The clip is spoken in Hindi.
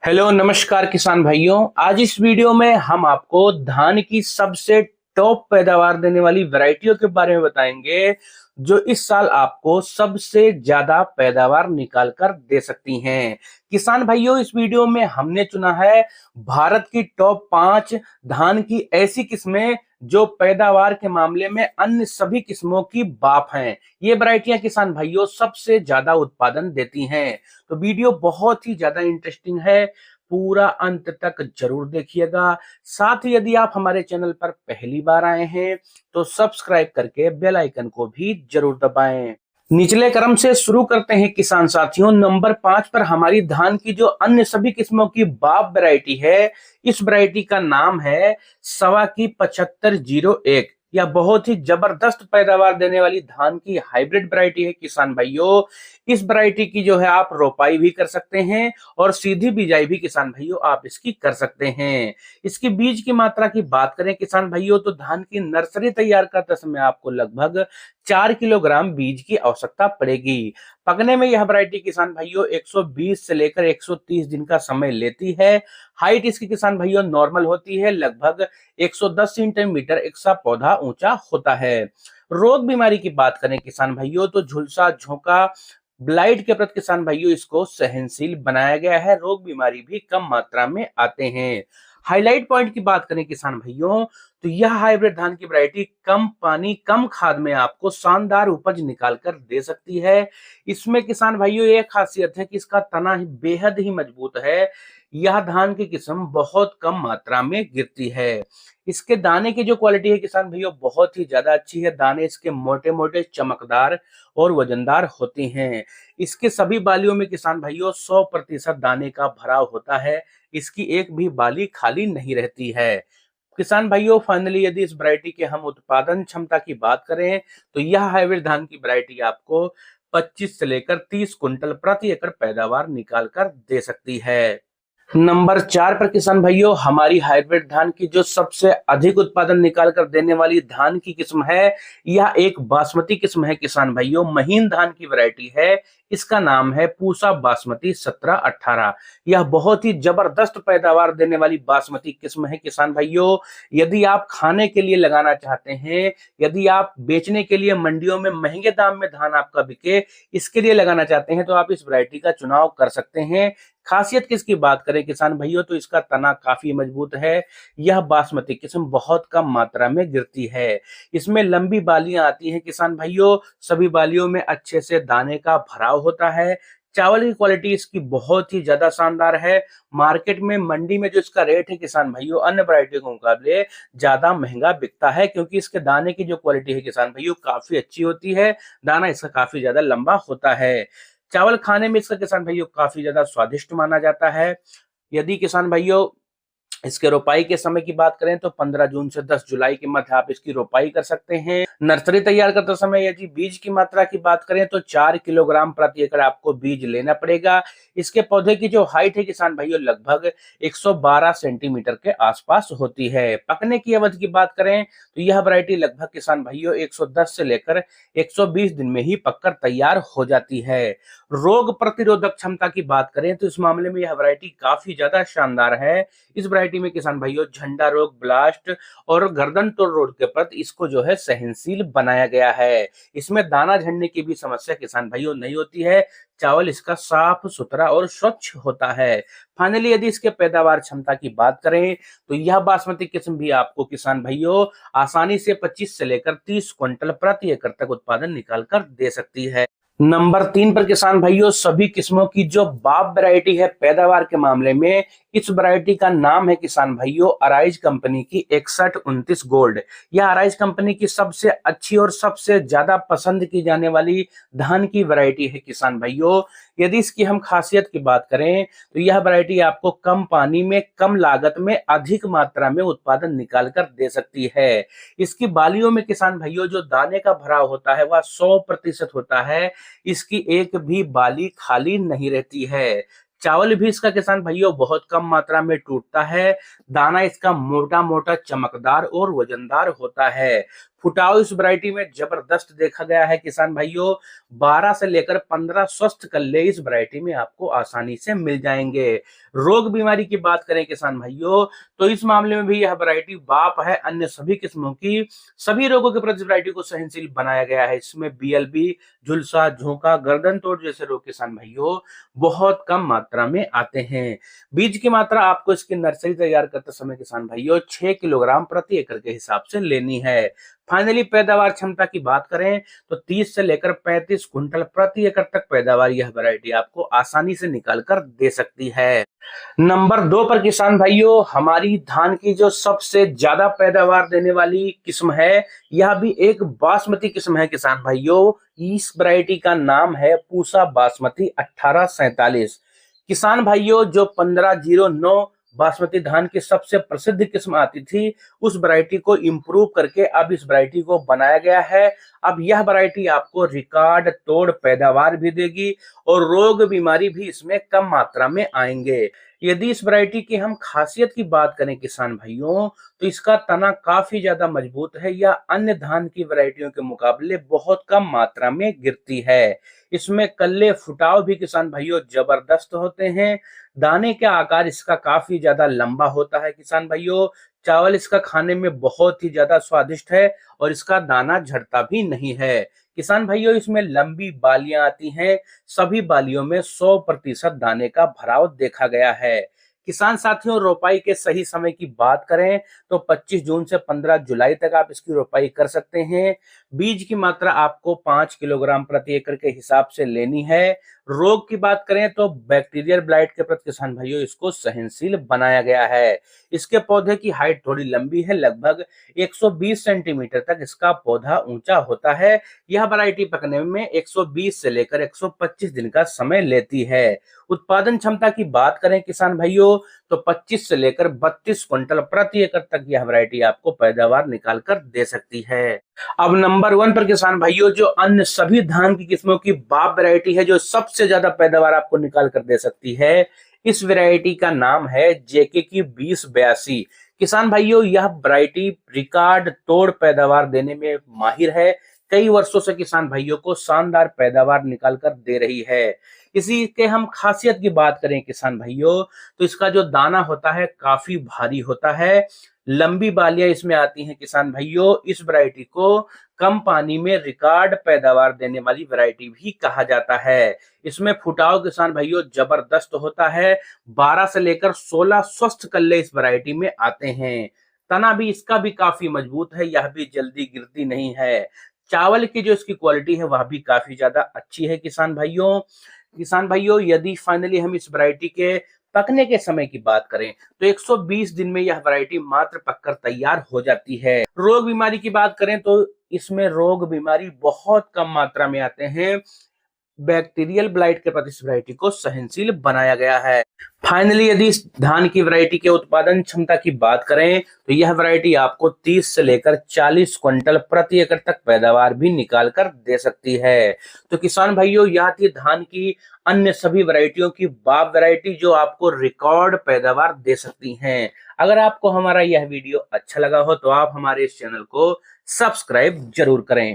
हेलो नमस्कार किसान भाइयों। आज इस वीडियो में हम आपको धान की सबसे टॉप पैदावार देने वाली वैरायटियों के बारे में बताएंगे जो इस साल आपको सबसे ज्यादा पैदावार निकाल कर दे सकती हैं। किसान भाइयों, इस वीडियो में हमने चुना है भारत की टॉप 5 धान की ऐसी किस्में जो पैदावार के मामले में अन्य सभी किस्मों की बाप हैं। ये वैरायटियां किसान भाइयों सबसे ज्यादा उत्पादन देती हैं। तो वीडियो बहुत ही ज्यादा इंटरेस्टिंग है, पूरा अंत तक जरूर देखिएगा। साथ ही यदि आप हमारे चैनल पर पहली बार आए हैं तो सब्सक्राइब करके बेल आइकन को भी जरूर दबाएं। निचले क्रम से शुरू करते हैं किसान साथियों। नंबर 5 पर हमारी धान की जो अन्य सभी किस्मों की बाप वैरायटी है, इस वैरायटी का नाम है सवा की 7501। यह बहुत ही जबरदस्त पैदावार देने वाली धान की हाइब्रिड वैरायटी है किसान भाइयों। इस वैरायटी की जो है आप रोपाई भी कर सकते हैं और सीधी बिजाई भी किसान भाइयों आप इसकी कर सकते हैं। इसकी बीज की मात्रा की बात करें किसान भाइयों तो धान की नर्सरी तैयार करते समय आपको लगभग 4 किलोग्राम बीज की आवश्यकता पड़ेगी। पकने में यह वैरायटी किसान भाइयों 120 से लेकर 130 दिन का समय लेती है। हाइट इसकी किसान भाइयों नॉर्मल होती है, लगभग 110 सेंटीमीटर एक सा पौधा ऊंचा होता है। रोग बीमारी की बात करें किसान भाइयों तो झुलसा, झोंका, ब्लाइट के प्रति किसान भाइयों इसको सहनशील बनाया गया है। रोग बीमारी भी कम मात्रा में आते हैं। हाईलाइट पॉइंट की बात करें किसान भाइयों तो यह हाइब्रिड धान की वैरायटी कम पानी कम खाद में आपको शानदार उपज निकाल कर दे सकती है। इसमें किसान भाइयों एक खासियत है कि इसका तना ही बेहद ही मजबूत है। यह धान की किस्म बहुत कम मात्रा में गिरती है। इसके दाने की जो क्वालिटी है किसान भाइयों बहुत ही ज्यादा अच्छी है। दाने इसके मोटे मोटे, चमकदार और वजनदार होते हैं। इसके सभी बालियों में किसान भाइयों 100% दाने का भराव होता है। इसकी एक भी बाली खाली नहीं रहती है। किसान भाइयों, फाइनली यदि इस वैरायटी के हम उत्पादन क्षमता की बात करें तो यह हाइब्रिड धान की वैरायटी आपको 25 से लेकर 30 कुंटल प्रति एकड़ पैदावार निकाल कर दे सकती है। नंबर 4 पर किसान भाइयों हमारी हाइब्रिड धान की जो सबसे अधिक उत्पादन निकाल कर देने वाली धान की किस्म है, यह एक बासमती किस्म है किसान भाइयों। महीन धान की वैरायटी है। इसका नाम है पूसा बासमती 1718। यह बहुत ही जबरदस्त पैदावार देने वाली बासमती किस्म है किसान भाइयों। यदि आप खाने के लिए लगाना चाहते हैं, यदि आप बेचने के लिए मंडियों में महंगे दाम में धान आपका बिके, इसके लिए लगाना चाहते हैं तो आप इस वैरायटी का चुनाव कर सकते हैं। खासियत किसकी बात करें किसान भाइयों तो इसका तना काफी मजबूत है। यह बासमती किस्म बहुत कम मात्रा में गिरती है। इसमें लंबी बालियां आती हैं किसान भाइयों। सभी बालियों में अच्छे से दाने का भराव होता है। चावल की क्वालिटी इसकी बहुत ही ज्यादा शानदार है। मार्केट में, मंडी में जो इसका रेट है किसान भाइयों अन्य वैरायटी के मुकाबले ज्यादा महंगा बिकता है, क्योंकि इसके दाने की जो क्वालिटी है किसान भाइयों काफी अच्छी होती है। दाना इसका काफी ज्यादा लंबा होता है। चावल खाने में इसका किसान भाइयों काफी ज्यादा स्वादिष्ट माना जाता है। यदि किसान भाइयों इसके रोपाई के समय की बात करें तो 15 जून से 10 जुलाई के मध्य आप इसकी रोपाई कर सकते हैं। नर्सरी तैयार करते समय यदि बीज की मात्रा की बात करें तो 4 किलोग्राम प्रति एकड़ आपको बीज लेना पड़ेगा। इसके पौधे की जो हाइट है किसान भाइयों लगभग 112 सेंटीमीटर के आसपास होती है। पकने की अवधि की बात करें तो यह वैरायटी लगभग किसान भाइयों 110 से लेकर 120 दिन में ही पककर तैयार हो जाती है। रोग प्रतिरोधक क्षमता की बात करें तो इस मामले में यह वैरायटी काफी ज्यादा शानदार है। इस वैरायटी में किसान भाइयों झंडा रोग, ब्लास्ट और गर्दन तोड़ रोग के प्रति इसको जो है सहनशील बनाया गया है। इसमें दाना झड़ने की भी समस्या किसान भाइयों नहीं होती है। चावल इसका साफ सुथरा और स्वच्छ होता है। फाइनली यदि इसके पैदावार क्षमता की बात करें तो यह बासमती किस्म भी आपको किसान भाइयों आसानी से 25 से लेकर 30 क्विंटल प्रति एकड़ तक उत्पादन निकाल कर दे सकती है। नंबर 3 पर किसान भाइयों सभी किस्मों की जो बाप वैरायटी है पैदावार के मामले में, इस वैरायटी का नाम है किसान भाइयों अराइज कंपनी की 6129 गोल्ड। यह अराइज कंपनी की सबसे अच्छी और सबसे ज्यादा पसंद की जाने वाली धान की वैरायटी है किसान भाइयों। यदि इसकी हम खासियत की बात करें तो यह वैरायटी आपको कम पानी में, कम लागत में अधिक मात्रा में उत्पादन निकाल कर दे सकती है। इसकी बालियों में किसान भाइयों जो दाने का भराव होता है वह 100% होता है। इसकी एक भी बाली खाली नहीं रहती है। चावल भी इसका किसान भाइयों बहुत कम मात्रा में टूटता है। दाना इसका मोटा मोटा, चमकदार और वजनदार होता है। फुटाव इस वैरायटी में जबरदस्त देखा गया है किसान भाइयों। 12 से लेकर 15 स्वस्थ कल्ले इस वैरायटी में आपको आसानी से मिल जाएंगे। रोग बीमारी की बात करें किसान भाइयों, तो इस मामले में भी यह वैरायटी बाप है अन्य सभी किस्मों की। सभी रोगों के प्रति वैरायटी को सहनशील बनाया गया है। इसमें बीएलबी, झुलसा, झोंका, गर्दन तोड़ जैसे रोग किसान भाइयों बहुत कम मात्रा में आते हैं। बीज की मात्रा आपको इसकी नर्सरी तैयार करते समय किसान भाइयों 6 किलोग्राम प्रति एकड़ के हिसाब से लेनी है। फाइनली पैदावार क्षमता की बात करें तो 30 से लेकर 35 कुंटल प्रति एकड़ तक पैदावार यह वैरायटी आपको आसानी से निकाल कर दे सकती है। नंबर 2 पर किसान भाइयों हमारी धान की जो सबसे ज्यादा पैदावार देने वाली किस्म है, यह भी एक बासमती किस्म है किसान भाइयों। इस वैरायटी का नाम है पूसा बासमती 1847। किसान भाइयों जो 1509 बासमती धान की सबसे प्रसिद्ध किस्म आती थी, उस वैरायटी को इंप्रूव करके अब इस वैरायटी को बनाया गया है। अब यह वैरायटी आपको रिकॉर्ड तोड़ पैदावार भी देगी और रोग बीमारी भी इसमें कम मात्रा में आएंगे। यदि इस वैरायटी की हम खासियत की बात करें किसान भाइयों, तो इसका तना काफी ज्यादा मजबूत है या अन्य धान की वैरायटियों के मुकाबले बहुत कम मात्रा में गिरती है। इसमें कल्ले फुटाव भी किसान भाइयों जबरदस्त होते हैं। दाने का आकार इसका काफी ज्यादा लंबा होता है किसान भाइयों। चावल इसका खाने में बहुत ही ज्यादा स्वादिष्ट है और इसका दाना झड़ता भी नहीं है। किसान भाइयों इसमें लंबी बालियां आती हैं। सभी बालियों में 100% दाने का भराव देखा गया है। किसान साथियों रोपाई के सही समय की बात करें तो 25 जून से 15 जुलाई तक आप इसकी रोपाई कर सकते हैं। बीज की मात्रा आपको 5 किलोग्राम प्रति एकड़ के हिसाब से लेनी है। रोग की बात करें तो बैक्टीरियल ब्लाइट के प्रति किसान भाइयों इसको सहनशील बनाया गया है। इसके पौधे की हाइट थोड़ी लंबी है, लगभग 120 सेंटीमीटर तक इसका पौधा ऊंचा होता है। यह वैरायटी पकने में 120 से लेकर 125 दिन का समय लेती है। उत्पादन क्षमता की बात करें किसान भाइयों तो 25 से लेकर 32 क्विंटल प्रति एकड़ तक यह वैरायटी आपको पैदावार निकाल कर दे सकती है। अब नंबर 1 पर किसान भाइयों जो अन्य सभी धान की किस्मों की बाप वैरायटी है जो सबसे ज्यादा पैदावार आपको निकाल कर दे सकती है, इस वैरायटी का नाम है जेके की 2082। किसान भाइयों यह वैरायटी रिकॉर्ड तोड़ पैदावार देने में माहिर है। कई वर्षों से किसान भाइयों को शानदार पैदावार निकाल कर दे रही है। इसी के हम खासियत की बात करें किसान भाइयों तो इसका जो दाना होता है काफी भारी होता है। लंबी बालियां इसमें आती हैं किसान भाइयों। इस वैरायटी को कम पानी में रिकॉर्ड पैदावार देने वाली वैरायटी भी कहा जाता है। इसमें फुटाव किसान भाइयों जबरदस्त होता है। 12 से लेकर 16 स्वस्थ कल्ले इस वैरायटी में आते हैं। तना भी इसका भी काफी मजबूत है, यह भी जल्दी गिरती नहीं है। चावल की जो इसकी क्वालिटी है वह भी काफी ज्यादा अच्छी है किसान भाइयों यदि फाइनली हम इस वैरायटी के पकने के समय की बात करें तो 120 दिन में यह वैरायटी मात्र पककर तैयार हो जाती है। रोग बीमारी की बात करें तो इसमें रोग बीमारी बहुत कम मात्रा में आते हैं। बैक्टीरियल ब्लाइट के प्रति इस वैरायटी को सहनशील बनाया गया है। फाइनली यदि इस धान की वैरायटी के उत्पादन क्षमता की बात करें तो यह वैरायटी आपको 30 से लेकर 40 क्विंटल प्रति एकड़ तक पैदावार भी निकाल कर दे सकती है। तो किसान भाइयों यह थी धान की अन्य सभी वैरायटियों की बाप वैरायटी जो आपको रिकॉर्ड पैदावार दे सकती हैं। अगर आपको हमारा यह वीडियो अच्छा लगा हो तो आप हमारे इस चैनल को सब्सक्राइब जरूर करें।